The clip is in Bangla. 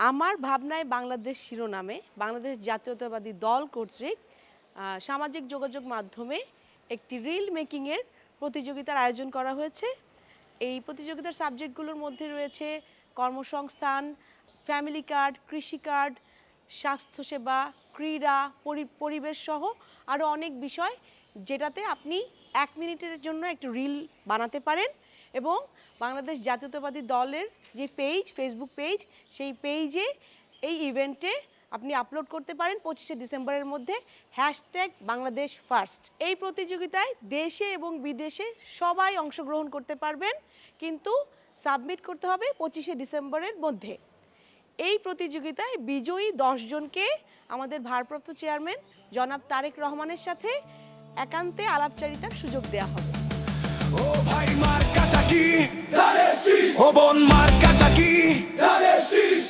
আমার ভাবনায় বাংলাদেশ শিরোনামে বাংলাদেশ জাতীয়তাবাদী দল কর্তৃক সামাজিক যোগাযোগ মাধ্যমে একটি রিল মেকিংয়ের প্রতিযোগিতার আয়োজন করা হয়েছে। এই প্রতিযোগিতার সাবজেক্টগুলোর মধ্যে রয়েছে কর্মসংস্থান, ফ্যামিলি কার্ড, কৃষি কার্ড, স্বাস্থ্যসেবা, ক্রীড়া, পরিবেশ সহ আরও অনেক বিষয়, যেটাতে আপনি 1 মিনিটের জন্য একটি রিল বানাতে পারেন এবং বাংলাদেশ জাতীয়তাবাদী দলের যে পেজ, ফেসবুক পেজ, সেই পেজে এই ইভেন্টে আপনি আপলোড করতে পারেন 25শে ডিসেম্বরের মধ্যে #বাংলাদেশ ফার্স্ট। এই প্রতিযোগিতায় দেশে এবং বিদেশে সবাই অংশগ্রহণ করতে পারবেন, কিন্তু সাবমিট করতে হবে 25শে ডিসেম্বরের মধ্যে। এই প্রতিযোগিতায় বিজয়ী 10 জনকে আমাদের ভারপ্রাপ্ত চেয়ারম্যান জনাব তারেক রহমানের সাথে একান্তে আলাপচারিতার সুযোগ দেওয়া হবে। ও ভাই মার্কাটা কি? ধানের শীষ। ও বোন মার্কাটা কি? ধানের শীষ।